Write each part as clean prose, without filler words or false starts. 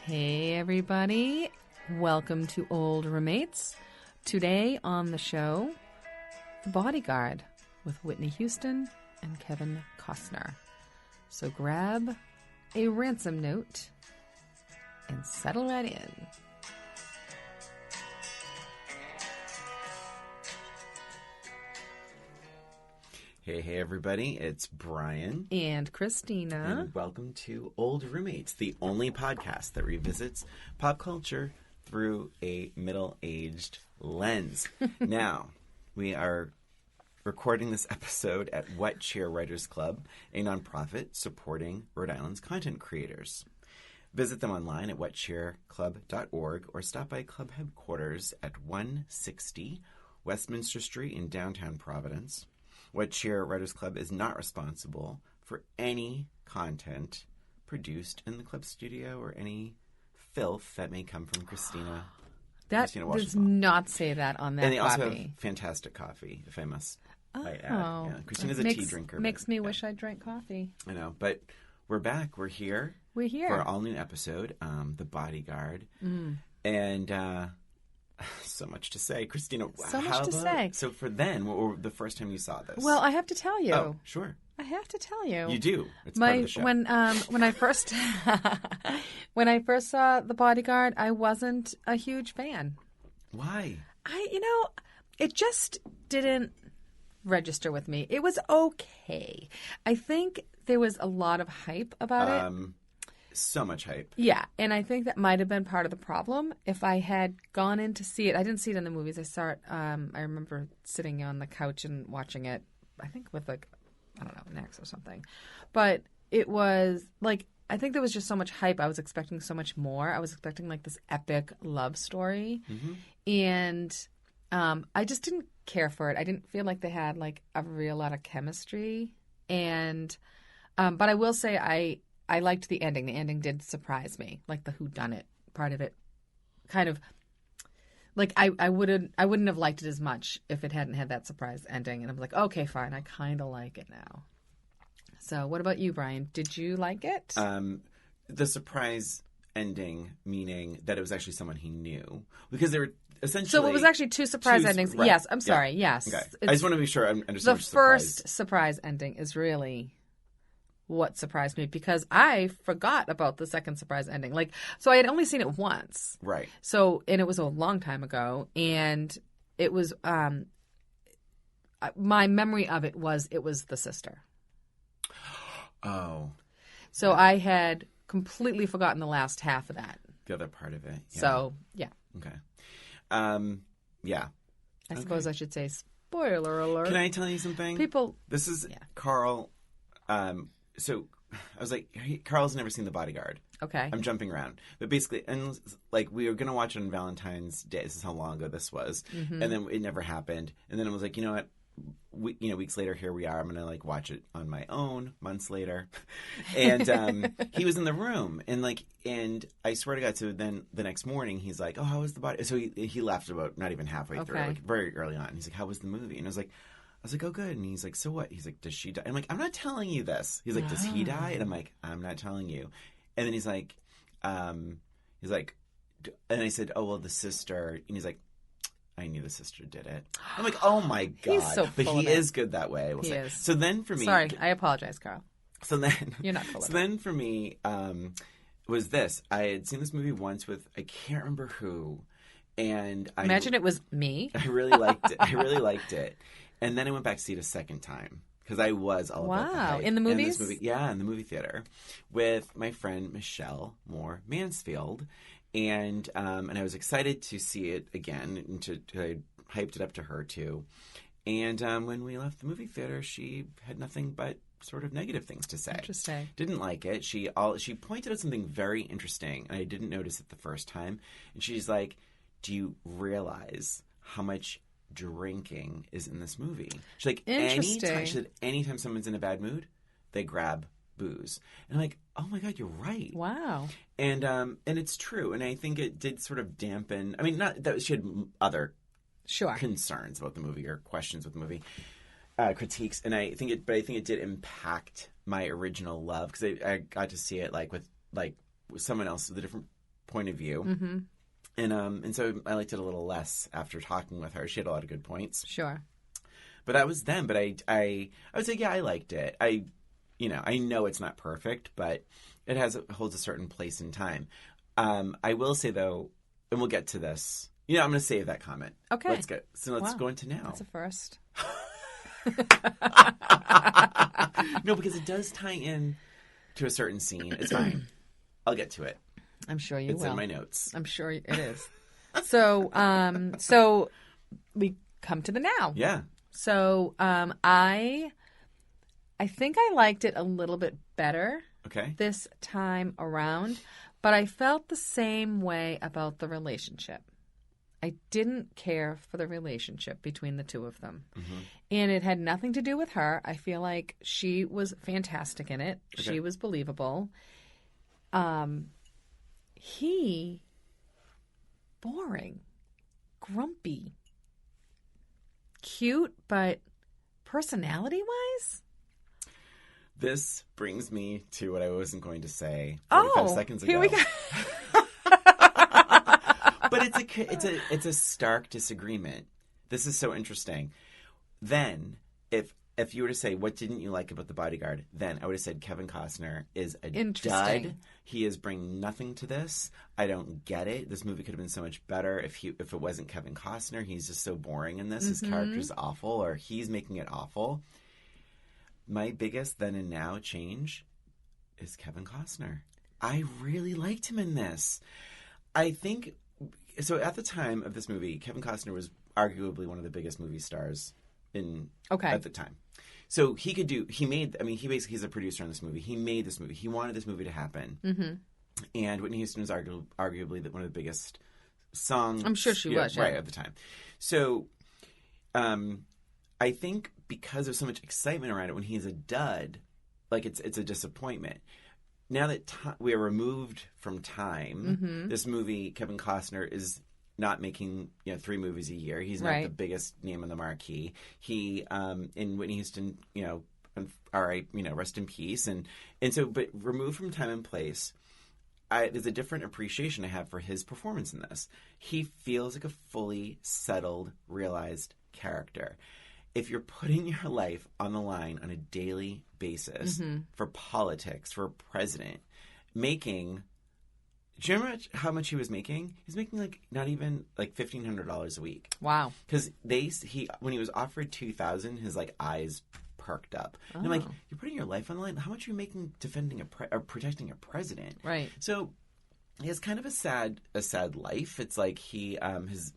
Hey, everybody. Welcome to Old Roommates. Today on the show, The Bodyguard with Whitney Houston and Kevin Costner. So grab a ransom note and settle right in. Hey, everybody. It's Brian. And Christina. And welcome to Old Roommates, the only podcast that revisits pop culture through a middle-aged lens. Now, we are recording this episode at Wet Chair Writers Club, a nonprofit supporting Rhode Island's content creators. Visit them online at wetchairclub.org or stop by club headquarters at 160 Westminster Street in downtown Providence. Wet Chair Writers Club is not responsible for any content produced in the club studio or any filth that may come from Christina. That does not say that on that and they copy. Also have fantastic coffee, if I must I add. Yeah. Christina's a tea drinker. Makes me wish I drank coffee. I know, but we're back. We're here. We're here. For an all-new episode, The Bodyguard. And so much to say. Christina, say. So for then, what were the first time you saw this? Well, I have to tell you. Oh, sure. I have to tell you. You do. It's part of the show. When I first when I first saw The Bodyguard, I wasn't a huge fan. Why? It just didn't register with me. It was okay. I think there was a lot of hype about it. So much hype. Yeah, and I think that might have been part of the problem. If I had gone in to see it, I didn't see it in the movies. I saw it, I remember sitting on the couch and watching it, I think with an ex or something. But it was, I think there was just so much hype. I was expecting so much more. I was expecting, this epic love story. Mm-hmm. And I just didn't care for it. I didn't feel like they had, a real lot of chemistry. And, but I will say I liked the ending. The ending did surprise me, the whodunit part of it. Kind of, I wouldn't have liked it as much if it hadn't had that surprise ending. And I'm like, okay, fine, I kind of like it now. So, what about you, Brian? Did you like it? The surprise ending, meaning that it was actually someone he knew, because they were essentially. So it was actually two surprise endings. Right. Yes, I'm sorry. Yeah. Yes, okay. I just want to be sure I understand. The first surprise ending is really what surprised me, because I forgot about the second surprise ending. So I had only seen it once. Right. So, and it was a long time ago, and it was my memory of it was the sister. Oh. So yeah. I had completely forgotten the last half of that. The other part of it. Yeah. So, yeah. Okay. Yeah. I suppose I should say spoiler alert. Can I tell you something? This is Carl. So I was like, Carl's never seen The Bodyguard. Okay. I'm jumping around. But basically, and we were going to watch it on Valentine's Day. This is how long ago this was. Mm-hmm. And then it never happened. And then I was like, you know what? Weeks later, here we are. I'm going to watch it on my own months later. And he was in the room. And I swear to God, so then the next morning, he's like, oh, how was The Body? So he left about not even halfway through, very early on. He's like, how was the movie? And I was like, oh, good. And he's like, so what? He's like, does she die? And I'm like, I'm not telling you this. He's like, does he die? And I'm like, I'm not telling you. And then he's like, and I said, oh, well, the sister. And he's like, I knew the sister did it. I'm like, oh my God. He's so but he is good that way. He is. So then for me. Sorry, I apologize, Carl. So then. You're not full of it. So then for me was this. I had seen this movie once with, I can't remember who. And Imagine it was me. I really liked it. And then I went back to see it a second time because I was all about the hype. In the movies? In the movie theater with my friend Michelle Moore Mansfield. And I was excited to see it again and I hyped it up to her too. And when we left the movie theater, she had nothing but sort of negative things to say. Interesting. Didn't like it. She pointed out something very interesting, and I didn't notice it the first time. And she's like, do you realize how much drinking is in this movie? She's like, anytime someone's in a bad mood, they grab booze. And I'm like, oh my God, you're right. Wow. And it's true. And I think it did sort of dampen. I mean, not that she had other concerns about the movie or questions with the movie, critiques. And I think it did impact my original love because I got to see it with someone else with a different point of view. Mm-hmm. And so I liked it a little less after talking with her. She had a lot of good points. Sure. But that was then. But I would say, yeah, I liked it. I know it's not perfect, but it holds a certain place in time. I will say, though, and we'll get to this. I'm going to save that comment. Okay. Let's go into now. That's a first. No, because it does tie in to a certain scene. It's fine. I'll get to it. I'm sure you will. It's in my notes. I'm sure it is. So we come to the now. Yeah. So I think I liked it a little bit better this time around, but I felt the same way about the relationship. I didn't care for the relationship between the two of them. Mm-hmm. And it had nothing to do with her. I feel like she was fantastic in it. Okay. She was believable. He, boring, grumpy, cute, but personality-wise? This brings me to what I wasn't going to say 45 seconds ago. Here we go. But it's a stark disagreement. This is so interesting. Then, if you were to say, what didn't you like about The Bodyguard, then I would have said Kevin Costner is a dud. He is bringing nothing to this. I don't get it. This movie could have been so much better if it wasn't Kevin Costner. He's just so boring in this. Mm-hmm. His character's awful, or he's making it awful. My biggest then and now change is Kevin Costner. I really liked him in this. I think... So at the time of this movie, Kevin Costner was arguably one of the biggest movie stars at the time. So he's a producer on this movie. He made this movie. He wanted this movie to happen. Mm-hmm. And Whitney Houston was arguably one of the biggest songs. I'm sure she was. Right, at the time. So I think because there's so much excitement around it, when he's a dud, like it's a disappointment. Now that we are removed from time, mm-hmm. this movie, Kevin Costner is not making 3 movies a year. He's not the biggest name on the marquee. He in Whitney Houston, rest in peace. And so, but removed from time and place, there's a different appreciation I have for his performance in this. He feels like a fully settled, realized character. If you're putting your life on the line on a daily basis mm-hmm. for politics, for a president, do you remember how much he was making? He's making not even $1,500 a week. Wow. Because when he was offered $2,000, his eyes perked up. Oh. And I'm like, you're putting your life on the line? How much are you making defending or protecting a president? Right. So he has kind of a sad life. It's like he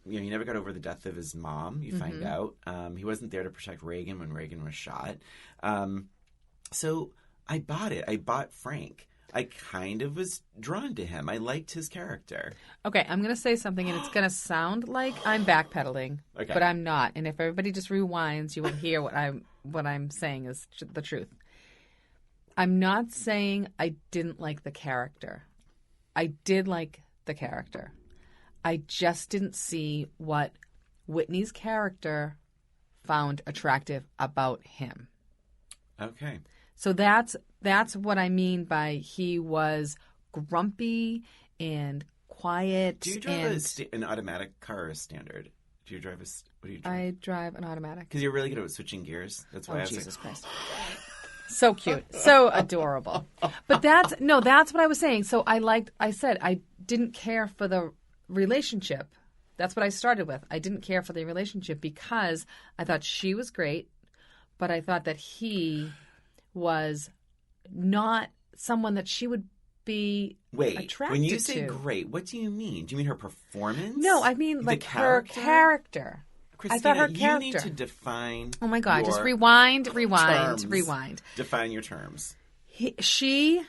never got over the death of his mom. You mm-hmm. find out he wasn't there to protect Reagan when Reagan was shot. So I bought it. I bought Frank. I kind of was drawn to him. I liked his character. Okay, I'm going to say something, and it's going to sound like I'm backpedaling, but I'm not. And if everybody just rewinds, you will hear what I'm saying is the truth. I'm not saying I didn't like the character. I did like the character. I just didn't see what Whitney's character found attractive about him. Okay. So that's what I mean by he was grumpy and quiet. Do you drive an automatic car or a standard? Do you drive what do you drive? I drive an automatic. Because you're really good at switching gears. That's why I was Jesus Christ. So cute. So adorable. But that's what I was saying. So I said I didn't care for the relationship. That's what I started with. I didn't care for the relationship because I thought she was great, but I thought that he was not someone that she would be attracted to. When you say great, what do you mean? Do you mean her performance? No, I mean her character. Christina, I thought her character. You need to define. Oh my God! Just rewind. Define your terms. She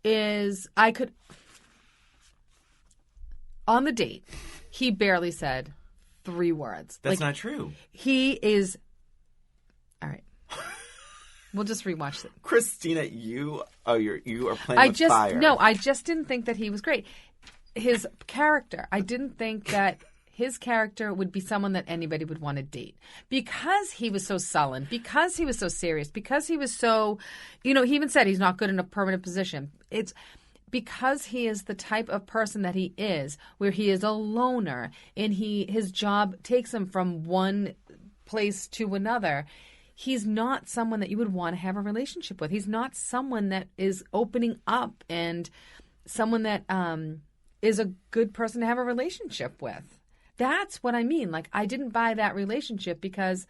is. I could. On the date, he barely said 3 words. That's not true. He is. All right. We'll just rewatch it. Christina, you are playing with fire. No, I just didn't think that he was great. His character. I didn't think that his character would be someone that anybody would want to date. Because he was so sullen, because he was so serious, because he was so, he even said he's not good in a permanent position. because he is the type of person that he is, where he is a loner and his job takes him from one place to another, he's not someone that you would want to have a relationship with. He's not someone that is opening up and someone that is a good person to have a relationship with. That's what I mean. Like, I didn't buy that relationship because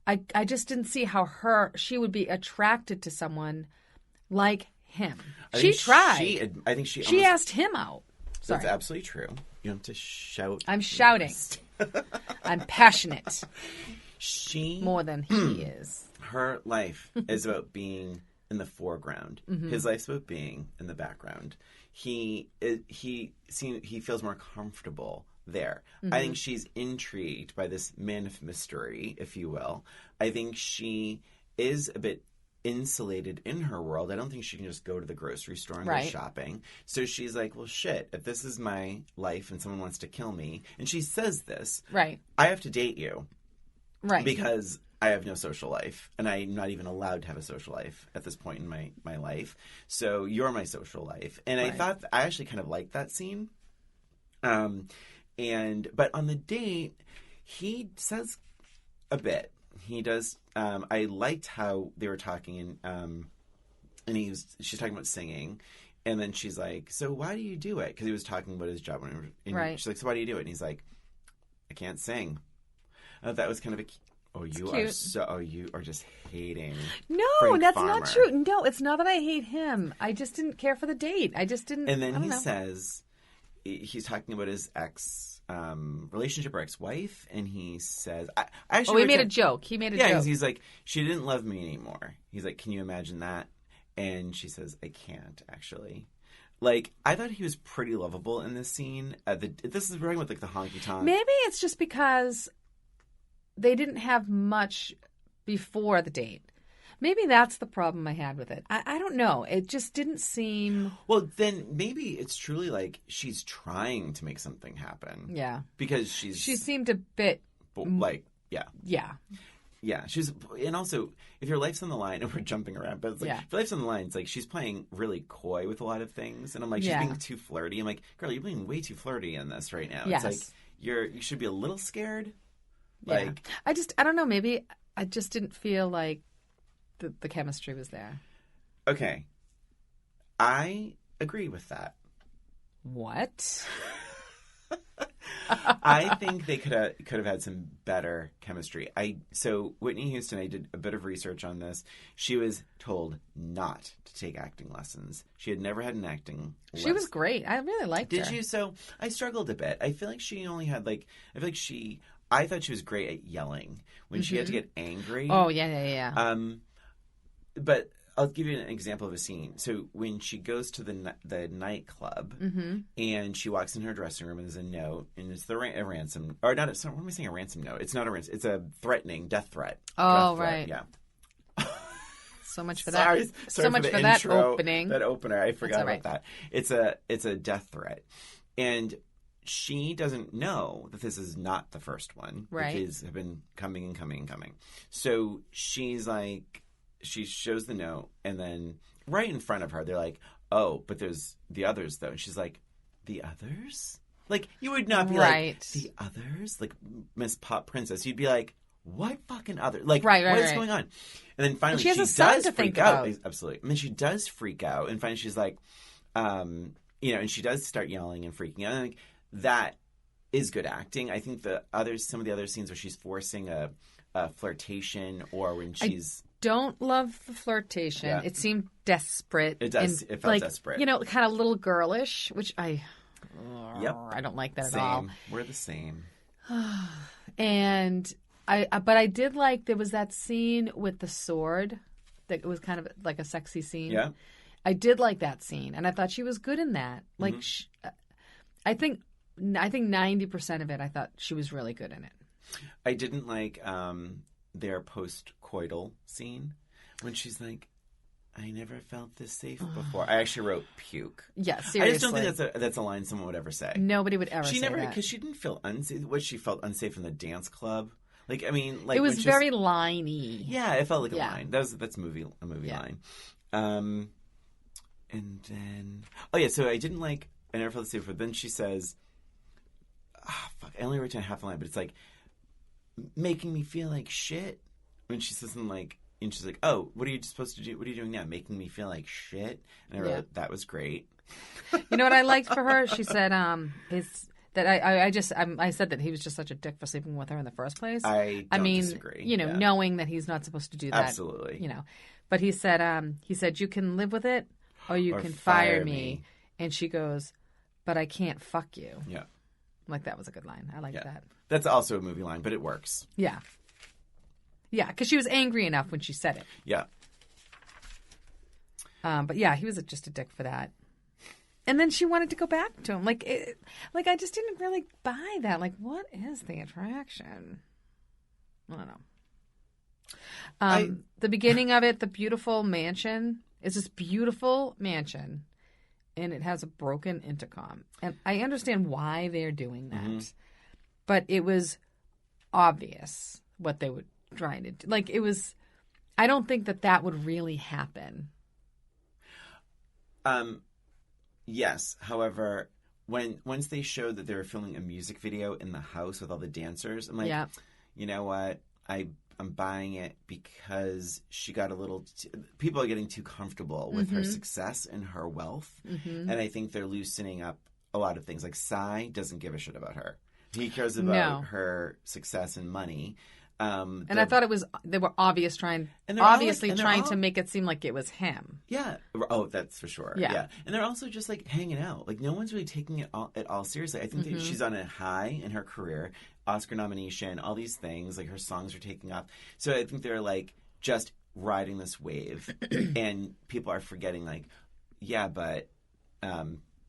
I just didn't see how she would be attracted to someone like him. She tried. I think she asked him out. Sorry. That's absolutely true. You don't have to shout. I'm shouting. I'm passionate. More than he is. Her life is about being in the foreground. Mm-hmm. His life's about being in the background. He feels more comfortable there. Mm-hmm. I think she's intrigued by this man of mystery, if you will. I think she is a bit insulated in her world. I don't think she can just go to the grocery store and go shopping. So she's like, well, shit, if this is my life and someone wants to kill me, and she says this, I have to date you. Right. Because I have no social life, and I'm not even allowed to have a social life at this point in my life. So you're my social life. And I thought, I actually kind of liked that scene. But on the date, he says a bit. He does. I liked how they were talking, and she's talking about singing, and then she's like, "So why do you do it?" Because he was talking about his job. She's like, "So why do you do it?" And he's like, "I can't sing." That was kind of you are just hating. No, Frank that's Farmer. not true. No, it's not that I hate him. I just didn't care for the date. I just didn't. And then he says, he's talking about his relationship or ex-wife, and he says, he made a joke. He made a joke. Yeah, he's like, she didn't love me anymore. He's like, can you imagine that? And she says, I can't, actually. Like, I thought he was pretty lovable in this scene. This is right with, like, the honky-tonk. Maybe it's just because they didn't have much before the date. Maybe that's the problem I had with it. I don't know. It just didn't seem... Well, then maybe it's truly like she's trying to make something happen. Yeah. Because she seemed a bit... Like, yeah. Yeah. Yeah. And also, if your life's on the line, and we're jumping around, but it's like, if your life's on the line, it's like she's playing really coy with a lot of things. And I'm like, she's being too flirty. I'm like, girl, you're being way too flirty in this right now. Yes. It's like, you should be a little scared. Yeah. Like, I don't know. Maybe I just didn't feel like the chemistry was there. Okay. I agree with that. What? I think they could have had some better chemistry. So Whitney Houston, I did a bit of research on this. She was told not to take acting lessons. She had never had an acting lesson. She was great. I really liked her. Did you? So I struggled a bit. I feel like she only had I thought she was great at yelling when she had to get angry. Oh, yeah. But I'll give you an example of a scene. So when she goes to the nightclub and she walks in her dressing room and there's a note, and it's a ransom, or not. What am I saying? A ransom note? It's not a ransom. It's a threatening death threat. Oh, death right. Threat, yeah. So much for that. So much for that opening. That opener. I forgot about that. It's a death threat, and she doesn't know that this is not the first one. Right. The kids have been coming and coming and coming. So she's like, she shows the note, and then right in front of her, they're like, oh, but there's the others, though. And she's like, the others? Like, you would not be like, the others? Like, Miss Pop Princess. You'd be like, what fucking other? Like, what is going on? And then finally, she does freak out. Absolutely. And then she does freak out. And finally, she's like, and she does start yelling and freaking out. And like, that is good acting. I think some of the other scenes where she's forcing a flirtation, or when she's... don't love the flirtation. Yeah. It seemed desperate. It does. It felt desperate. Kind of little girlish, which I don't like that at all. We're the same. And but I did like, there was that scene with the sword that was kind of like a sexy scene. Yeah. I did like that scene, and I thought she was good in that. Like, I think 90% of it, I thought she was really good in it. I didn't like their post-coital scene when she's like, I never felt this safe before. I actually wrote puke. Yeah, seriously. I just don't think that's a line someone would ever say. Nobody would ever say that. Because she didn't feel unsafe. She felt unsafe in the dance club. Like, I mean, it was very liney. Yeah, it felt like a line. That's a movie line. And then, oh yeah, so I never fell asleep, but then she says, fuck, I only wrote down half a line, but it's like, making me feel like shit. When she says something like, and she's like, oh, what are you supposed to do? What are you doing now? Making me feel like shit? And I wrote, that was great. You know what I liked for her? She said, I said that he was just such a dick for sleeping with her in the first place. I mean, disagree. You know, knowing that he's not supposed to do that. Absolutely. You know, but he said, you can live with it or you can fire me. And she goes, but I can't fuck you. Yeah. Like, that was a good line. I like that. That's also a movie line, but it works. Yeah. Yeah, because she was angry enough when she said it. Yeah. But yeah, he was just a dick for that. And then she wanted to go back to him. Like I just didn't really buy that. Like, what is the attraction? I don't know. The beginning of it, the beautiful mansion, is this beautiful mansion. And it has a broken intercom. And I understand why they're doing that. Mm-hmm. But it was obvious what they were trying to do. Like, it was... I don't think that would really happen. Yes. However, once they showed that they were filming a music video in the house with all the dancers, I'm like, you know what? I'm buying it because she got a little... people are getting too comfortable with her success and her wealth. Mm-hmm. And I think they're loosening up a lot of things. Like, Cy doesn't give a shit about her. He cares about her success and money. And I thought they were obviously trying to make it seem like it was him. Yeah. Oh, that's for sure. Yeah. And they're also just like hanging out. Like, no one's really taking it all seriously. I think that she's on a high in her career, Oscar nomination, all these things. Like, her songs are taking off. So I think they're like just riding this wave, and people are forgetting like, yeah, but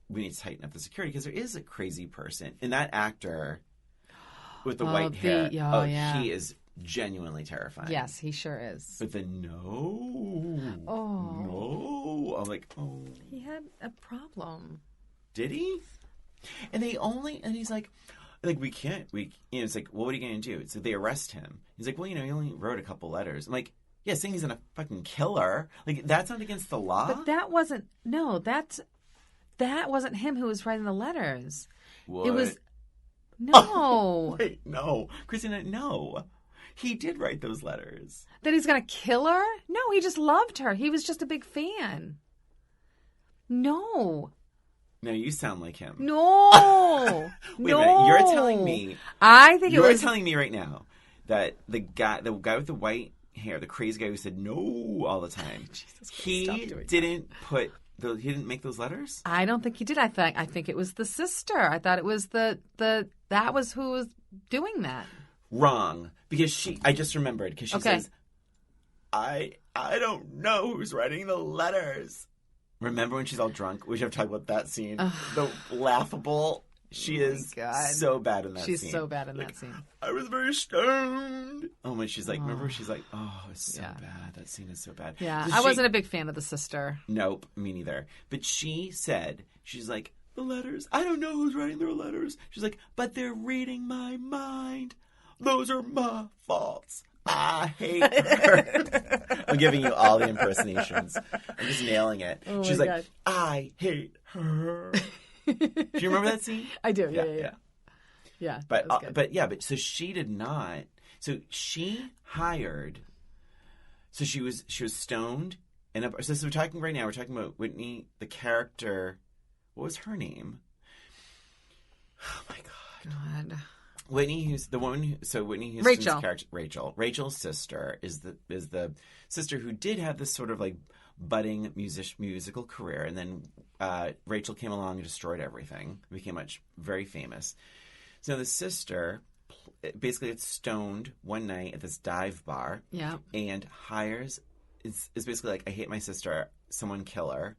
we need to tighten up the security because there is a crazy person, and that actor with the white hair. He is genuinely terrifying. Yes, he sure is. But then no. I'm like, oh. He had a problem. Did he? And he's like, we can't, it's like, well, what are you going to do? So they arrest him. He's like, well, he only wrote a couple letters. I'm like, yeah, saying he's a fucking killer. Like, that's not against the law. But that wasn't him who was writing the letters. What? It was, no. Oh, wait, no. Christina, no. He did write those letters. That he's going to kill her? No, he just loved her. He was just a big fan. No. No, you sound like him. No. Wait a minute. You're telling me. You're telling me right now that the guy with the white hair, the crazy guy who said no all the time, he didn't make those letters? I don't think he did. I think it was the sister. I thought it was that was who was doing that. Wrong. Because I just remembered, because she says, I don't know who's writing the letters. Remember when she's all drunk? We should have talked about that scene. The laughable. She is so bad in that scene. She's so bad in that scene. I was very stoned. Oh, when she's like, remember she's like, oh, it's so bad. That scene is so bad. Yeah, I wasn't a big fan of the sister. Nope, me neither. But she's like, the letters, I don't know who's writing their letters. She's like, but they're reading my mind. Those are my faults. I hate her. I'm giving you all the impersonations. I'm just nailing it. Oh, she's like, I hate her. Do you remember that scene? I do. Yeah. But so she did not. So she hired. So she was stoned, and so we're talking right now. We're talking about Whitney, the character. What was her name? Oh my God. Whitney, who's the woman Whitney Houston's character, Rachel's sister is the sister who did have this sort of like budding musical career, and then Rachel came along and destroyed everything, became very famous. So the sister basically gets stoned one night at this dive bar, and hires is basically like, I hate my sister, someone kill her.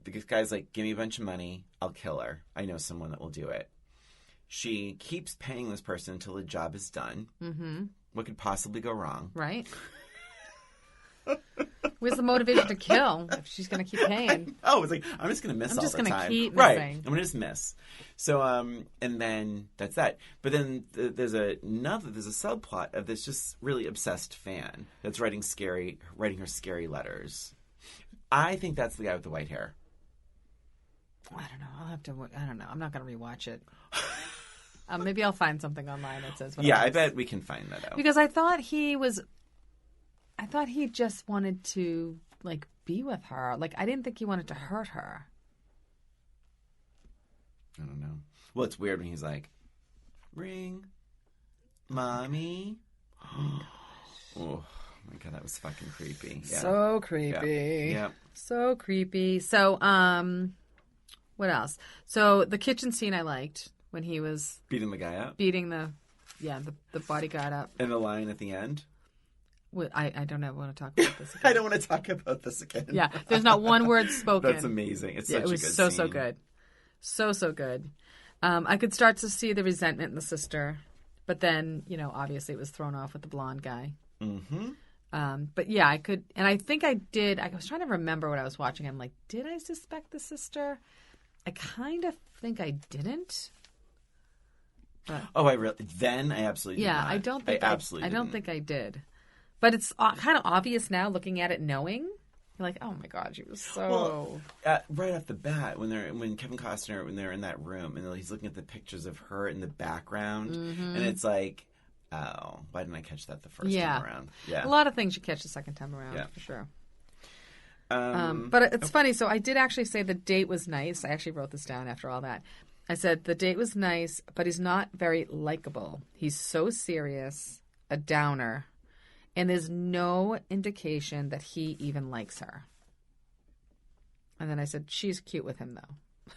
The guy's like, give me a bunch of money, I'll kill her. I know someone that will do it. She keeps paying this person until the job is done. Mm-hmm. What could possibly go wrong? Right. Where's the motivation to kill if she's going to keep paying? Oh, it's like, I'm just going to miss all the time. I'm just going to keep missing. Right. I'm going to just miss. So, and then that's that. But then there's a subplot of this just really obsessed fan that's writing her scary letters. I think that's the guy with the white hair. I don't know. I'll have to. I don't know. I'm not going to rewatch it. Maybe I'll find something online that says. Yeah, I bet we can find that out. Because I thought he just wanted to like be with her. Like I didn't think he wanted to hurt her. I don't know. Well, it's weird when he's like, "Ring, mommy." Oh my god, that was fucking creepy. Yeah. So creepy. Yeah. So creepy. So, what else? So the kitchen scene I liked when he was Beating the guy up. beating the bodyguard up. And the line at the end. I don't ever want to talk about this again. I don't want to talk about this again. Yeah, there's not one word spoken. That's amazing. It's such a good it was so scene. good. So good. I could start to see the resentment in the sister, but then, obviously it was thrown off with the blonde guy. Mm-hmm. But yeah, I could, and I think I did. I was trying to remember what I was watching. I'm like, did I suspect the sister? I kind of think I didn't. But, I really? Then I absolutely did not. I don't think I don't think I did. But it's kind of obvious now, looking at it, knowing. You're like, oh my god, she was so. Well, right off the bat, when Kevin Costner, when they're in that room and he's looking at the pictures of her in the background, and it's like, oh, why didn't I catch that the first time around? Yeah, a lot of things you catch the second time around, for sure. But it's funny. So I did actually say the date was nice. I actually wrote this down after all that. I said the date was nice, but he's not very likable. He's so serious, a downer. And there's no indication that he even likes her. And then I said, she's cute with him, though.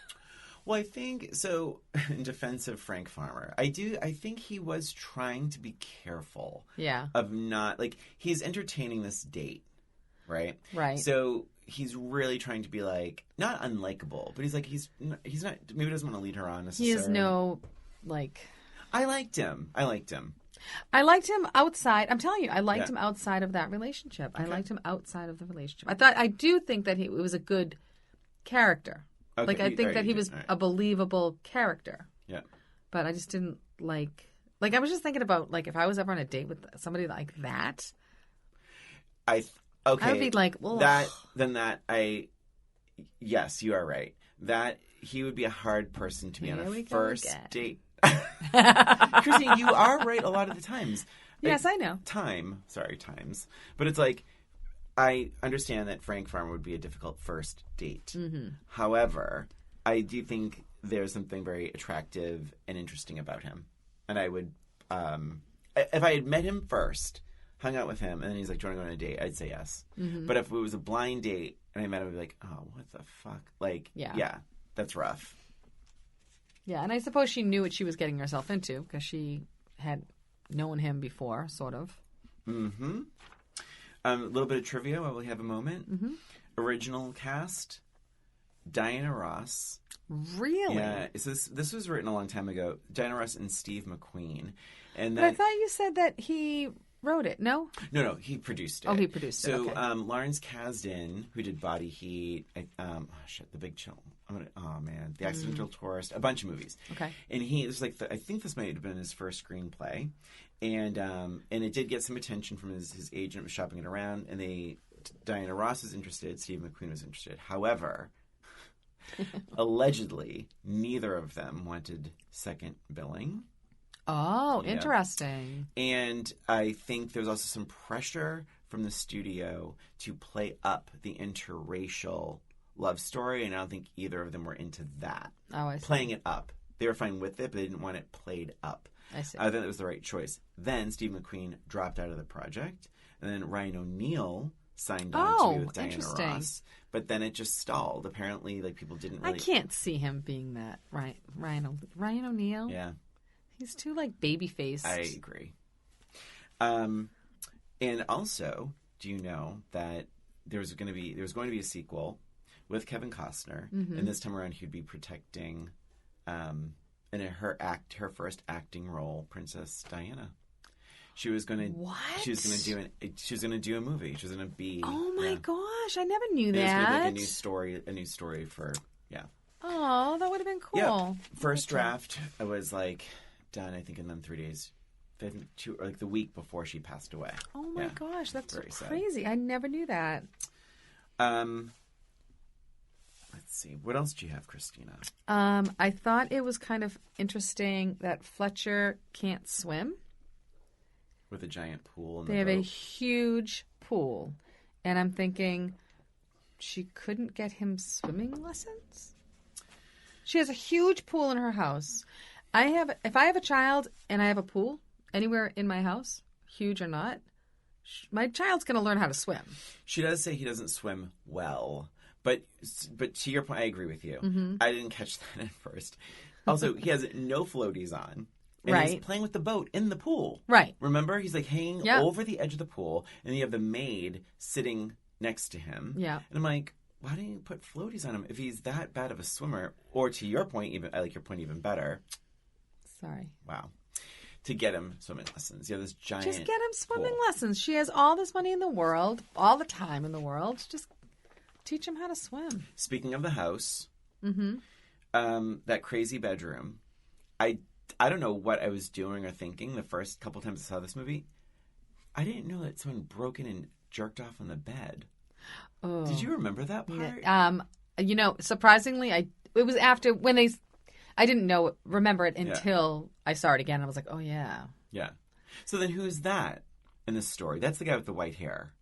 Well, I think, so in defense of Frank Farmer, I think he was trying to be careful. Yeah. Of not, like, he's entertaining this date, right? Right. So he's really trying to be, like, not unlikable, but he's like, he's not, maybe doesn't want to lead her on necessarily. He has no, like. I liked him. I liked him outside. I'm telling you, I liked him outside of that relationship. Okay. I liked him outside of the relationship. I do think that it was a good character. Okay. Like, I think that he was a believable character. Yeah. But I just didn't like, I was just thinking about, like, if I was ever on a date with somebody like that. Okay. I would be like, ugh. Yes, you are right. That he would be a hard person to be on a first date. Christina, you are right a lot of the times. Yes, I know. Times. But it's like, I understand that Frank Farmer would be a difficult first date. Mm-hmm. However, I do think there's something very attractive and interesting about him. And I would, if I had met him first, hung out with him, and then he's like, do you want to go on a date? I'd say yes. Mm-hmm. But if it was a blind date and I met him, I'd be like, oh, what the fuck? Like, yeah, that's rough. Yeah, and I suppose she knew what she was getting herself into because she had known him before, sort of. Mm-hmm. A little bit of trivia while we have a moment. Mm-hmm. Original cast, Diana Ross. Really? Yeah. This was written a long time ago. Diana Ross and Steve McQueen. And but I thought you said that he wrote it. No? No, he produced it. Oh, he produced it. So okay. Lawrence Kasdan, who did Body Heat, The Big Chill. The Accidental Tourist, a bunch of movies. Okay. And I think this might have been his first screenplay, and it did get some attention from his agent, was shopping it around, and Diana Ross was interested, Steve McQueen was interested. However, allegedly, neither of them wanted second billing. Oh, yeah. Interesting. And I think there was also some pressure from the studio to play up the interracial love story, and I don't think either of them were into that. Oh, I see. Playing it up. They were fine with it, but they didn't want it played up. I see. I think that was the right choice. Then Steve McQueen dropped out of the project, and then Ryan O'Neal signed on to be with Diana Ross. But then it just stalled. Apparently, people didn't really... I can't see him being that. Ryan O'Neal? Yeah. He's too, baby-faced. I agree. And also, do you know that there was going to be a sequel with Kevin Costner, mm-hmm. and this time around he'd be protecting, in her first acting role, Princess Diana. She was going to. What? She was going to do a movie. She was going to be. Oh my gosh! I never knew that. It was going to be a new story for Oh, that would have been cool. Yeah. First draft was done. I think in 3 days. The week before she passed away. Oh my gosh, that's very crazy! Sad. I never knew that. Let's Let's see. What else do you have, Christina? I thought it was kind of interesting that Fletcher can't swim. With a giant pool in They the have boat. a huge pool. And I'm thinking, she couldn't get him swimming lessons? She has a huge pool in her house. If I have a child and I have a pool anywhere in my house, huge or not, my child's going to learn how to swim. She does say he doesn't swim well. But to your point, I agree with you. Mm-hmm. I didn't catch that at first. Also, he has no floaties on. And Right. he's playing with the boat in the pool. Right. Remember? He's like hanging Yep. over the edge of the pool, and you have the maid sitting next to him. Yeah. And I'm like, why didn't you put floaties on him if he's that bad of a swimmer? Or to your point, I like your point even better. Sorry. Wow. To get him swimming lessons. You have this giant Just get him swimming pool. lessons. She has all this money in the world, all the time in the world. Just teach him how to swim. Speaking of the house, Mm-hmm. that crazy bedroom, I don't know what I was doing or thinking the first couple times I saw this movie. I didn't know that someone broke in and jerked off on the bed. Oh. Did you remember that part? Surprisingly, it was after when I didn't remember it until I saw it again. I was like, oh yeah. Yeah. So then who's that in this story? That's the guy with the white hair.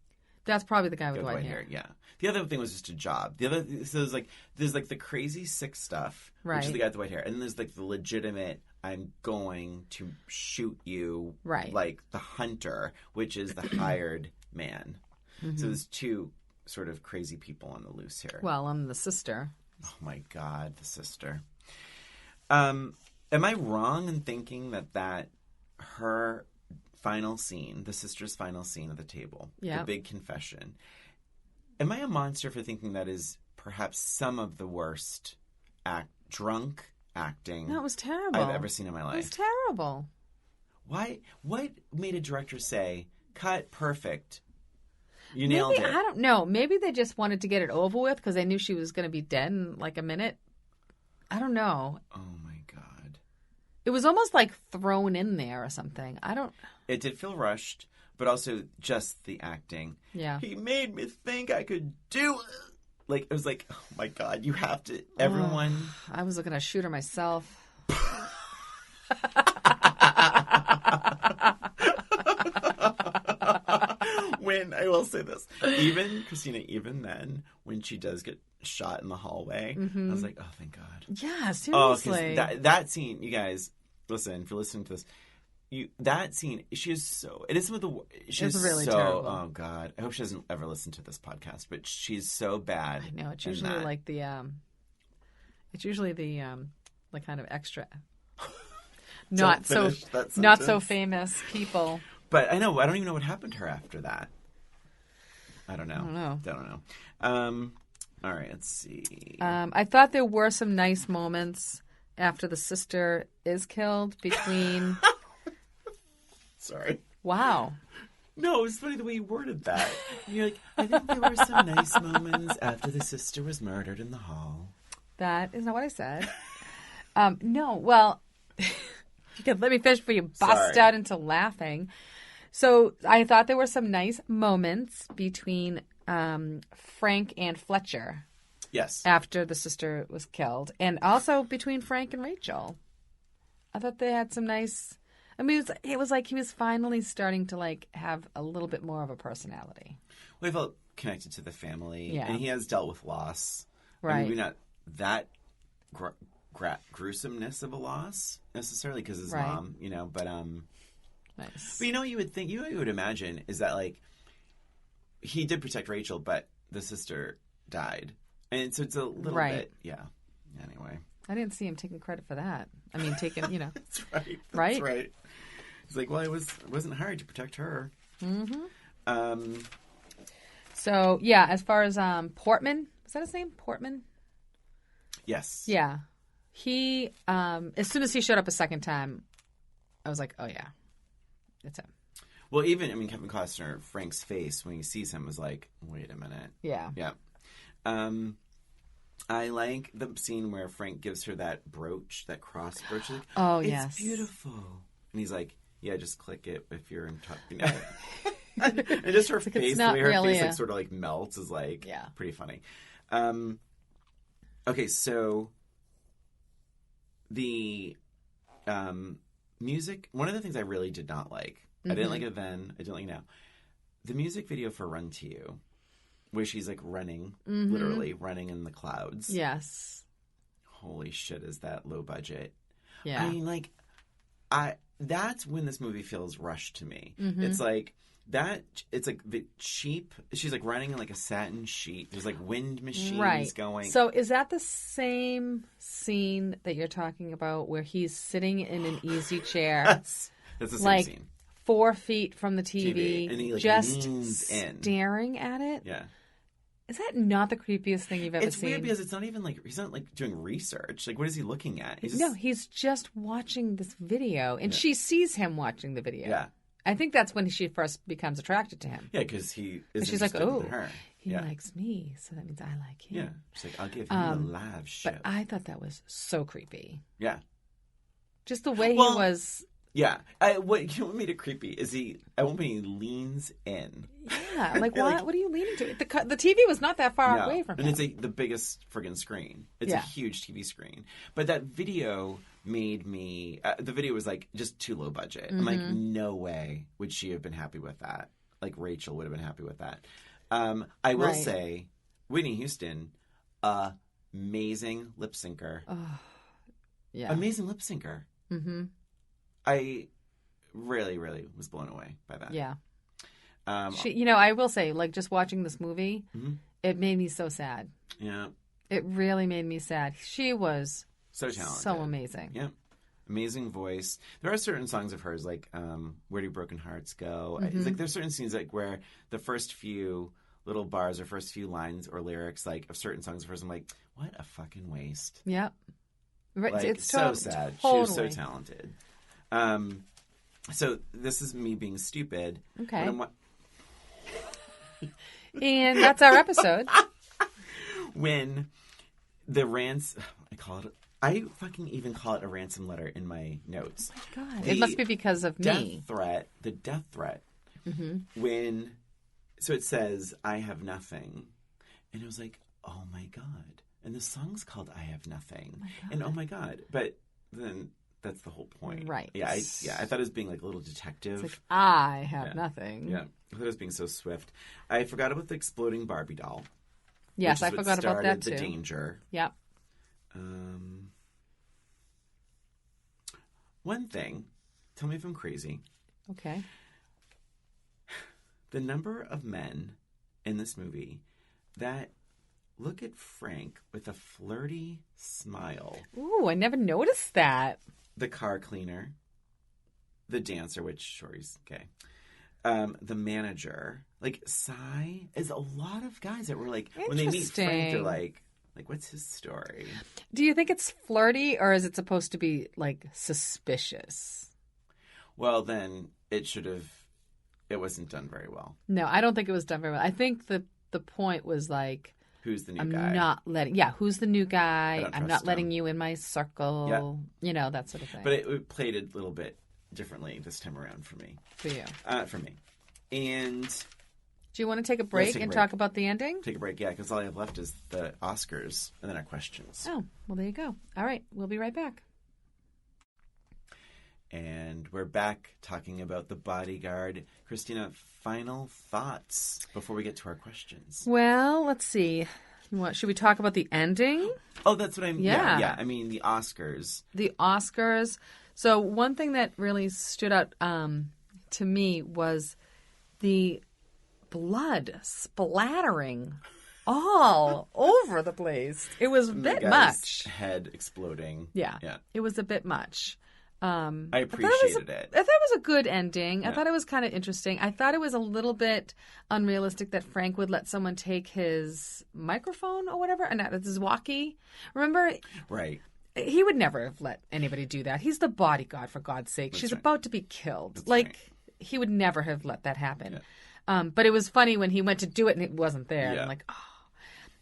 That's probably the guy with white hair. Yeah. The other thing was just a job. There's the crazy sick stuff, which is Right. the guy with the white hair, and then there's like the legitimate, I'm going to shoot you, Right. like the hunter, which is the hired man. Mm-hmm. So there's two sort of crazy people on the loose here. Well, I'm the sister. Oh my God, the sister. Am I wrong in thinking that her final scene, the sister's final scene at the table, Yeah. the big confession, am I a monster for thinking that is perhaps some of the worst drunk acting That was terrible. I've ever seen in my It was life? terrible. Why? What made a director say, cut, perfect, you nailed Maybe, it? I don't know. Maybe they just wanted to get it over with because they knew she was going to be dead in like a minute. I don't know. Oh my God. It was almost like thrown in there or something. It did feel rushed, but also just the acting. Yeah. He made me think I could do it. Like, it was like, oh my God, you have to, everyone. I was looking to shoot her myself. When, I will say this, even, Christina, even then, when she does get shot in the hallway, I was like, oh, thank God. Yeah, Oh, seriously. because that scene, you guys, listen, if you're listening to this, that scene, she is so, it is some of the, she's really so, terrible. oh God, I hope she doesn't ever listen to this podcast, but she's so bad. I know. It's in usually that. like the kind of extra not so finish that not so sentence. famous people. But I don't even know what happened to her after that. I don't know. Don't know. All right, let's see. I thought there were some nice moments after the sister is killed between Sorry. Wow. No, it was funny the way you worded that. You're like, I think there were some nice moments after the sister was murdered in the hall. That is not what I said. No, well, you could let me finish before you bust Sorry. out into laughing. So I thought there were some nice moments between Frank and Fletcher Yes. after the sister was killed, and also between Frank and Rachel. I thought they had some nice. I mean, it was like he was finally starting to like have a little bit more of a personality. Well, he felt connected to the family. Yeah. And he has dealt with loss. Right. I mean, maybe not that gruesomeness of a loss necessarily because his Right. mom, but Nice. But you would think, you would imagine is that like he did protect Rachel, but the sister died, and so it's a little Right. bit, yeah. Anyway, I didn't see him taking credit for that. I mean, that's right. That's Right? right. He's like, well, it wasn't hard to protect her. Mm-hmm. So yeah, as far as Portman, was that his name? Portman. Yes. Yeah. He as soon as he showed up a second time, I was like, oh yeah, it's him. Well, even Kevin Costner, Frank's face when he sees him is like, wait a minute. Yeah. Yeah. I like the scene where Frank gives her that brooch, that cross brooch. Like, Oh, it's yes. beautiful. And he's like, yeah, just click it if you're in touch. And just her face, the not way her really face a- like sort of like melts is like Yeah. pretty funny. Okay, so the music, one of the things I really did not like, I didn't like it then, I didn't like it now. The music video for Run to You, where she's like running, literally running in the clouds. Yes. Holy shit, is that low budget? Yeah. I mean, like, that's when this movie feels rushed to me. It's like the cheap. She's like running in like a satin sheet. There's like wind machines going. So is that the same scene that you're talking about where he's sitting in an easy chair? That's the same scene. 4 feet from the TV, and he like just leans in, staring at it. Yeah. Is that not the creepiest thing you've ever seen? It's weird because it's not even like he's not like doing research. Like, what is he looking at? He's just watching this video, and she sees him watching the video. Yeah. I think that's when she first becomes attracted to him. Yeah, because he is. She's like, "Oh, in her. he likes me, so that means I like him." Yeah, she's like, "I'll give him a live show." But I thought that was so creepy. Yeah, just the way he was. Yeah, what made it creepy is I want when he leans in. Yeah, like what? What are you leaning to? The TV was not that far away from him, and it's the biggest friggin' screen. It's a huge TV screen. But that video made me. The video was like just too low budget. I'm like, no way would she have been happy with that. Like Rachel would have been happy with that. I will say, Whitney Houston, amazing lip syncer. Oh, yeah, amazing lip syncer. Mm-hmm. I really, really was blown away by that. Yeah. I will say, like, just watching this movie, it made me so sad. Yeah. It really made me sad. She was so talented. So amazing. Yeah. Amazing voice. There are certain songs of hers, like Where Do Broken Hearts Go? It's like there's certain scenes like where the first few little bars or first few lines or lyrics like of certain songs of hers, I'm like, what a fucking waste. Yep. Like, it's so sad. Totally. She was so talented. So this is me being stupid. Okay. And that's our episode. When the I fucking even call it a ransom letter in my notes. Oh my God. It must be because of me. The death threat. So it says, I have nothing. And it was like, oh my God. And the song's called I Have Nothing. And oh my God. But then that's the whole point. Right. Yeah, I thought it was being like a little detective. It's like, I have nothing. Yeah. I thought it was being so swift. I forgot about the exploding Barbie doll. Yes, I forgot about that too. The danger. Yep. One thing, tell me if I'm crazy. Okay. The number of men in this movie that look at Frank with a flirty smile. Ooh, I never noticed that. The car cleaner, the dancer, which sure he's gay, the manager, like Cy, is a lot of guys that were like, when they meet Frank, they're like, what's his story? Do you think it's flirty or is it supposed to be like suspicious? Well, then it wasn't done very well. No, I don't think it was done very well. I think the point was like, who's the new I'm guy? Who's the new guy? I'm not letting him. you in my circle. Yeah. That sort of thing. But it played a little bit differently this time around for me. For you. For me. And do you want to take a break and talk about the ending? Take a break, yeah, because all I have left is the Oscars and then our questions. Oh, well, there you go. All right, we'll be right back. And we're back talking about The Bodyguard. Christina, final thoughts before we get to our questions. Well, let's see. Should we talk about the ending? Oh, that's what I mean. Yeah. I mean, the Oscars. The Oscars. So one thing that really stood out to me was the blood splattering all over the place. It was a bit much. Head exploding. Yeah. It was a bit much. I appreciated it. I thought it was a good ending. Yeah. I thought it was kind of interesting. I thought it was a little bit unrealistic that Frank would let someone take his microphone or whatever, and that's his walkie. Remember? Right. He would never have let anybody do that. He's the bodyguard, for God's sake. She's about to be killed. That's he would never have let that happen. Yeah. But it was funny when he went to do it and it wasn't there. Yeah. I'm like,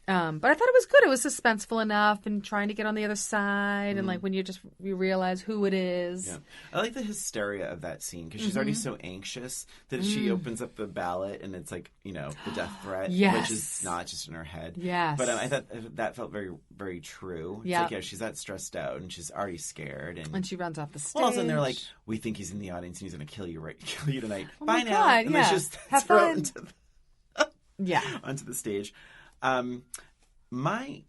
But I thought it was good. It was suspenseful enough and trying to get on the other side. And like when you realize who it is. Yeah. I like the hysteria of that scene because she's already so anxious that she opens up the ballot and it's like, the death threat, which is not just in her head. Yes. But I thought that felt very, very true. It's like, she's that stressed out and she's already scared. And she runs off the stage. Well, all of a sudden they're like, we think he's in the audience and he's going to kill you tonight. Oh Bye now. God, and they just have throw fun. it into onto the stage. My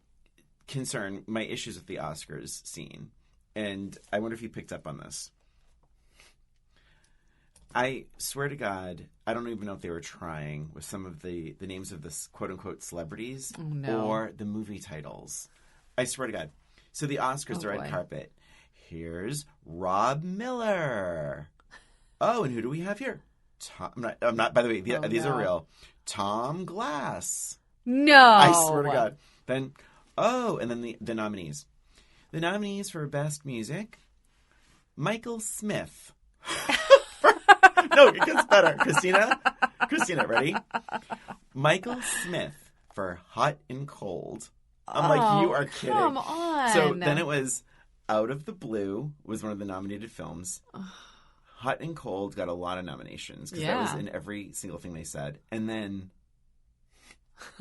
concern, my issues with the Oscars scene, and I wonder if you picked up on this. I swear to God, I don't even know if they were trying with some of the names of the quote-unquote celebrities or the movie titles. I swear to God. So the Oscars, the red carpet. Here's Rob Miller. Oh, and who do we have here? I'm not, by the way, these are real. Tom Glass. No. I swear to God. Then, and then the nominees. The nominees for Best Music, Michael Smith. No, it gets better. Christina, ready? Michael Smith for Hot and Cold. I'm like, you are kidding. Come on. So then it was Out of the Blue was one of the nominated films. Hot and Cold got a lot of nominations because that was in every single thing they said. And then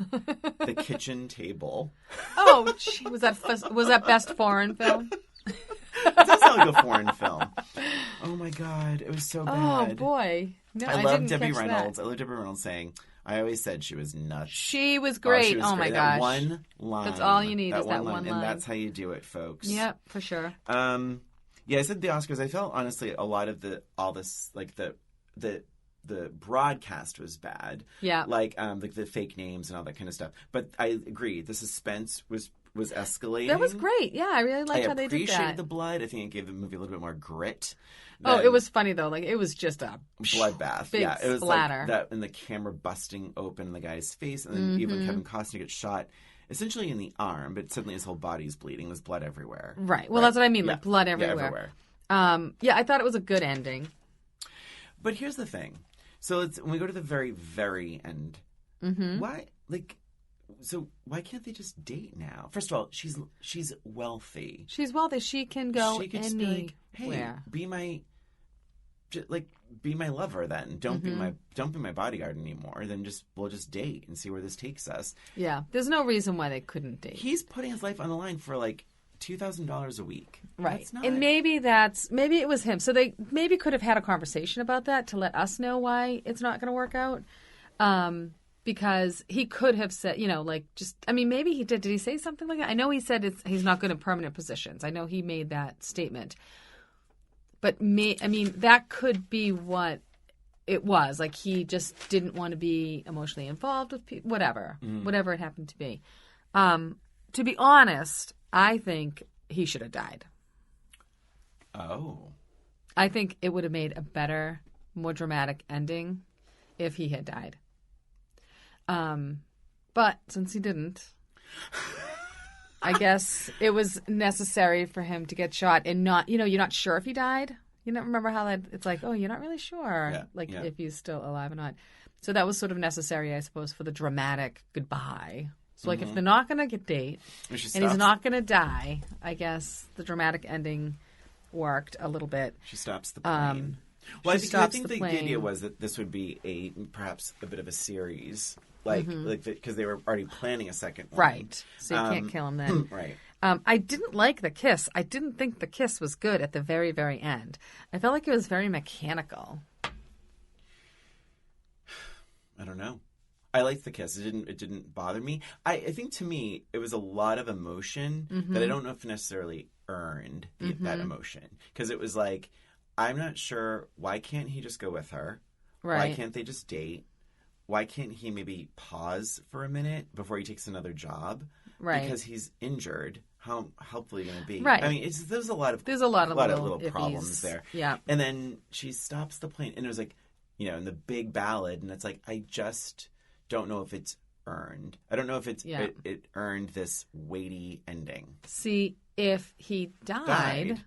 The Kitchen Table. Oh, gee, was that best foreign film? It does sound like a foreign film. Oh my God, it was so bad. Oh boy, no, I love didn't Debbie catch Reynolds. that. I love Debbie Reynolds saying, "I always said she was nuts." She was great. She was oh my great. gosh, that one line. That's all you need is that one line, and that's how you do it, folks. Yep, for sure. Yeah, I said the Oscars. I felt honestly a lot of the broadcast was bad. Yeah. Like the fake names and all that kind of stuff. But I agree, the suspense was escalating. That was great. Yeah, I really liked how they did that. I appreciated the blood. I think it gave the movie a little bit more grit. It was funny though. Like it was just a bloodbath. Big it was splatter. like that, and the camera busting open in the guy's face, and then even Kevin Costner gets shot. Essentially in the arm, but suddenly his whole body's bleeding. There's blood everywhere. Right. Well, that's what I mean. Like blood everywhere. Yeah, everywhere. I thought it was a good ending. But here's the thing. So when we go to the very, very end, why can't they just date now? First of all, she's wealthy. She's wealthy. She can go She could just anywhere. be like, hey, be my lover then. Don't be my bodyguard anymore. Then we'll just date and see where this takes us. Yeah. There's no reason why they couldn't date. He's putting his life on the line for like $2,000 a week. Right. And maybe it was him. So they maybe could have had a conversation about that to let us know why it's not going to work out. Because he could have said, maybe he did. Did he say something like that? I know he said he's not good at permanent positions. I know he made that statement. But that could be what it was. Like he just didn't want to be emotionally involved with people, whatever it happened to be. To be honest, I think he should have died. Oh. I think it would have made a better, more dramatic ending if he had died. But since he didn't, I guess it was necessary for him to get shot and not, you're not sure if he died. You don't remember how that, it's like, oh, you're not really sure, if he's still alive or not. So that was sort of necessary, I suppose, for the dramatic goodbye. So, if they're not going to get date and he's not going to die, I guess the dramatic ending worked a little bit. She stops the plane. Well, I think the idea was that this would be perhaps a bit of a series, because they were already planning a second one. Right. So you can't kill him then. Right. I didn't like the kiss. I didn't think the kiss was good at the very, very end. I felt like it was very mechanical. I don't know. I liked the kiss. It didn't bother me. I think to me it was a lot of emotion that I don't know if necessarily earned that emotion, because it was like, I'm not sure, why can't he just go with her? Right. Why can't they just date? Why can't he maybe pause for a minute before he takes another job? Right. Because he's injured. How helpful are you going to be? Right. I mean, there's a lot of little problems there. Yeah. And then she stops the plane, and it was like, in the big ballad, and it's like, I just don't know if it's earned. I don't know if it earned this weighty ending. See, if he died.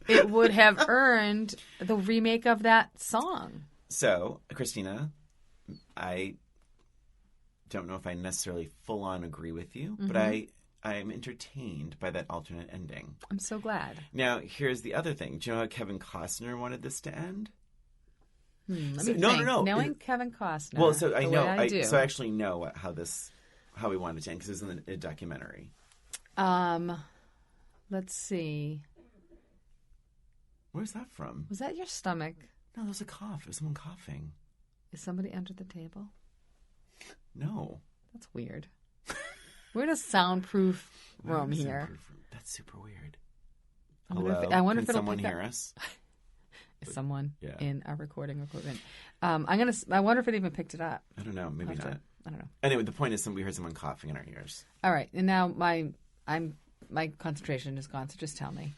It would have earned the remake of that song. So, Christina, I don't know if I necessarily full on agree with you, but Mm-hmm. I am entertained by that alternate ending. I'm so glad. Now, here's the other thing. Do you know how Kevin Costner wanted this to end? Let me So- think. no. Knowing Kevin Costner. Well, so I the know. way I do. So I actually know how we wanted it to end because it was in a documentary. Let's see. Where's that from? Was that your stomach? No, there was a cough. It was someone coughing. Is somebody under the table? No. That's weird. We're in a soundproof Where room is here. soundproof room? That's super weird. I wonder Hello? I wonder Can if it'll someone pick up. hear us? Is someone Yeah. in our recording equipment? I wonder if it even picked it up. I don't know. Maybe I'll have not. to- I don't know. Anyway, the point is we heard someone coughing in our ears. All right, and now my concentration is gone. So just tell me.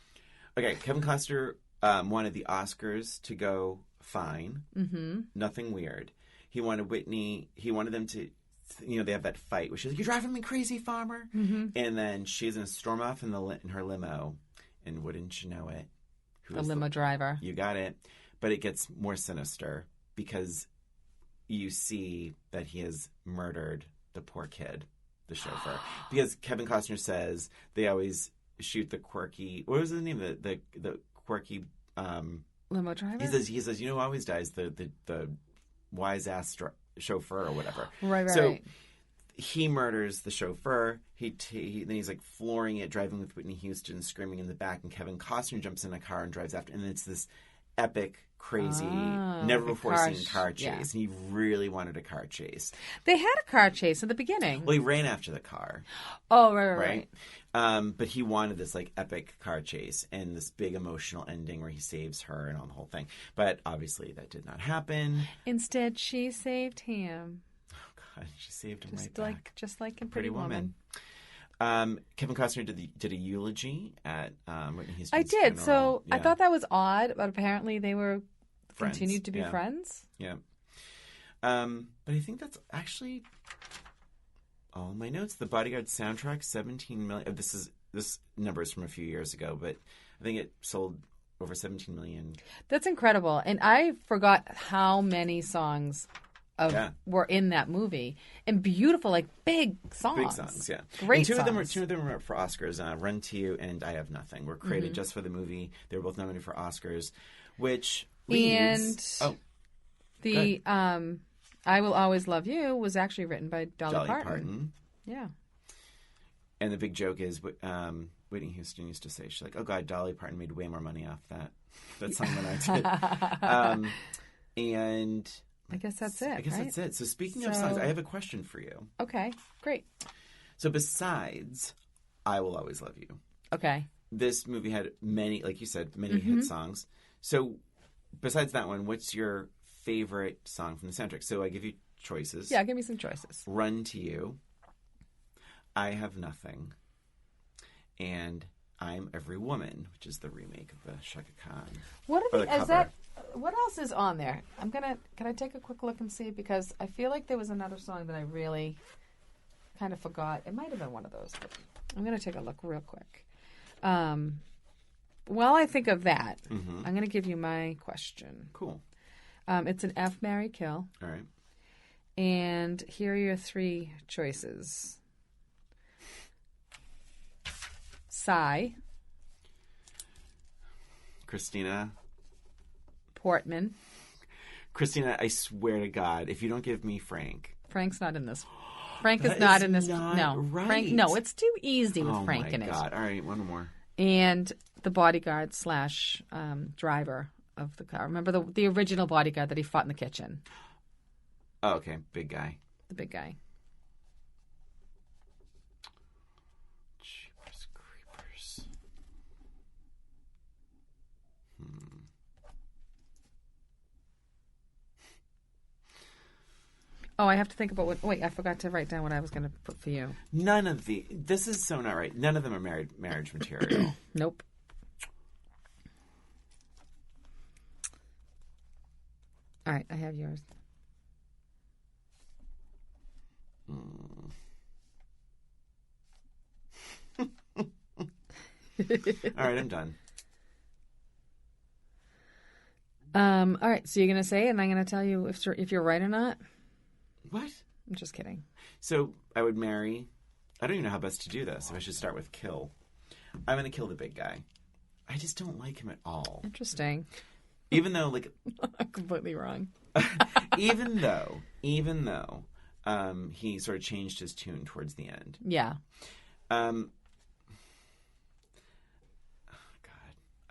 Okay, Kevin Costner wanted the Oscars to go fine. Mm-hmm. Nothing weird. He wanted Whitney. He wanted them to, they have that fight where she's like, "You're driving me crazy, farmer," and then she's gonna storm off in her limo, and wouldn't you know it, The limo driver. You got it. But it gets more sinister because you see that he has murdered the poor kid, the chauffeur. Because Kevin Costner says they always shoot the quirky. What was the name of the quirky? Limo driver. He says, you know who always dies? The wise ass chauffeur or whatever. Right. So he murders the chauffeur. Then he's like flooring it, driving with Whitney Houston, screaming in the back, and Kevin Costner jumps in a car and drives after. And it's this epic, crazy, never like a before car seen car chase. yeah. And he really wanted a car chase. They had a car chase at the beginning. Well, he ran after the car. Oh, right. But he wanted this like epic car chase and this big emotional ending where he saves her and all the whole thing. But obviously that did not happen. Instead, she saved him. Oh God, she saved him right back. Just like in Pretty Woman. Kevin Costner did a eulogy at Whitney Houston's I did. funeral. So Yeah. I thought that was odd, but apparently they were Friends. continued to be Yeah. friends. Yeah. But I think that's actually all my notes. The Bodyguard soundtrack, 17 million. This number is from a few years ago, but I think it sold over 17 million. That's incredible. And I forgot how many songs were in that movie. And beautiful, like big songs. Big songs, yeah. Great and two songs. of them were for Oscars. Run to You and I Have Nothing were created just for the movie. They were both nominated for Oscars, which leads... the I Will Always Love You was actually written by Dolly Parton. Yeah. And the big joke is Whitney Houston used to say, she's like, "Oh God, Dolly Parton made way more money off that song than I did." And I guess that's it. That's it. So speaking of songs, I have a question for you. Okay, great. So besides I Will Always Love You, okay, this movie had many, like you said, many hit songs. So besides that one, what's your favorite song from the soundtrack? So I give you choices. Yeah, give me some choices. Run to You, I Have Nothing, and I'm Every Woman, which is the remake of the Shaka Khan. What are the cover. What else is on there? Can I take a quick look and see? Because I feel like there was another song that I really kind of forgot. It might have been one of those, but I'm gonna take a look real quick. While I think of that, I'm gonna give you my question. Cool. It's an F, marry, kill. All right. And here are your three choices. Psy, Christina, Portman. Christina, I swear to God, if you don't give me Frank's not in this. Frank That is not is in this. not No, right. Frank. No, it's too easy with oh Frank my in it. God. All right, one more. And the bodyguard / driver of the car. Remember the original bodyguard that he fought in the kitchen? Oh, okay, big guy. The big guy. Jeepers creepers. Oh, I have to think about what. Wait, I forgot to write down what I was going to put for you. This is so not right. None of them are marriage material. Nope. All right, I have yours. All right, I'm done. All right, so you're going to say it, and I'm going to tell you if you're right or not. What? I'm just kidding. So I would marry. I don't even know how best to do this. If I should start with kill. I'm going to kill the big guy. I just don't like him at all. Interesting. Even though, like... Completely wrong. even though he sort of changed his tune towards the end. Yeah. God.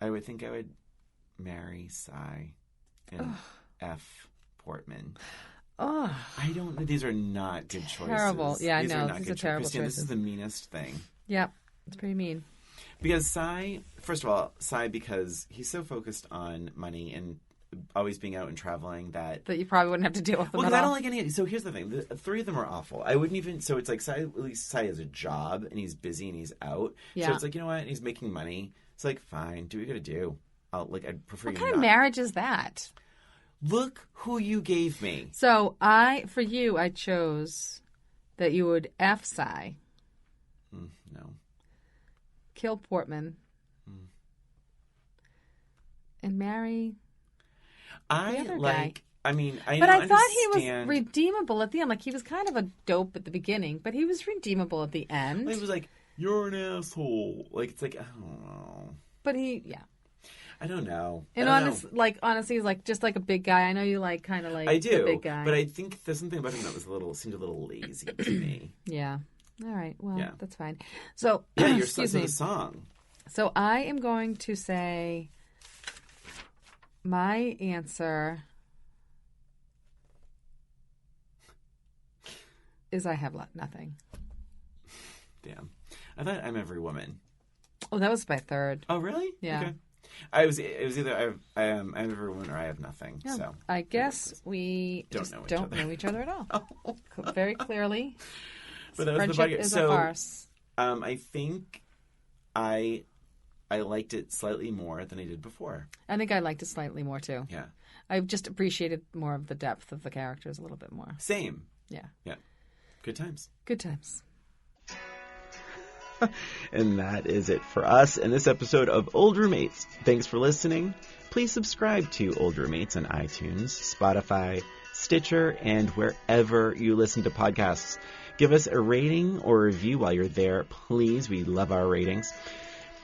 I would think I would marry Cy and F. Portman. Oh. I don't... These are not good choices. Terrible. Yeah, these I know. Are not These good are terrible Christina, choices. This is the meanest thing. Yep. It's pretty mean. Because Cy... First of all, Cy, because he's so focused on money and always being out and traveling that you probably wouldn't have to deal with them well, at I all. don't like any. So here's the thing: the three of them are awful. I wouldn't even. So it's like Cy. At least Cy has a job and he's busy and he's out. Yeah. So it's like, you know what? And he's making money. It's like, fine. Do what you got to do. I'd prefer What you kind not. of marriage is that? Look who you gave me. So I chose that you would F Cy, No. kill Portman, and marry. I other like. guy. I mean, I thought he was redeemable at the end. Like, he was kind of a dope at the beginning, but he was redeemable at the end. He was like, "You're an asshole." Like, it's like, I don't know. But I don't know. And honestly, he's like just like a big guy. I know you like kind of like I do, the big guy, but I think there's something about him that seemed a little lazy to me. Yeah. All right. Well, Yeah. that's fine. So, Yeah, excuse me. the song. So I am going to say my answer is I have nothing. Damn. I thought I'm every woman. Oh, that was my third. Oh, really? Yeah. Okay. It was either I'm every woman or I have nothing. Yeah. So I guess we don't know each other at all. Very clearly. But that was Friendship the Bodyguard. is So, a farce. I think I liked it slightly more than I did before. I think I liked it slightly more too. Yeah. I just appreciated more of the depth of the characters a little bit more. Same. Yeah. Yeah. Good times. Good times. And that is it for us in this episode of Old Roommates. Thanks for listening. Please subscribe to Old Roommates on iTunes, Spotify, Stitcher, and wherever you listen to podcasts. Give us a rating or review while you're there, please. We love our ratings.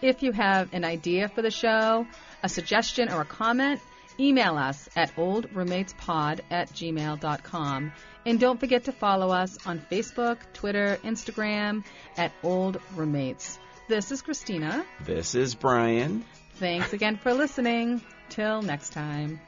If you have an idea for the show, a suggestion, or a comment, email us at oldroommatespod@gmail.com. And don't forget to follow us on Facebook, Twitter, Instagram at Old Roommates. This is Christina. This is Brian. Thanks again for listening. Till next time.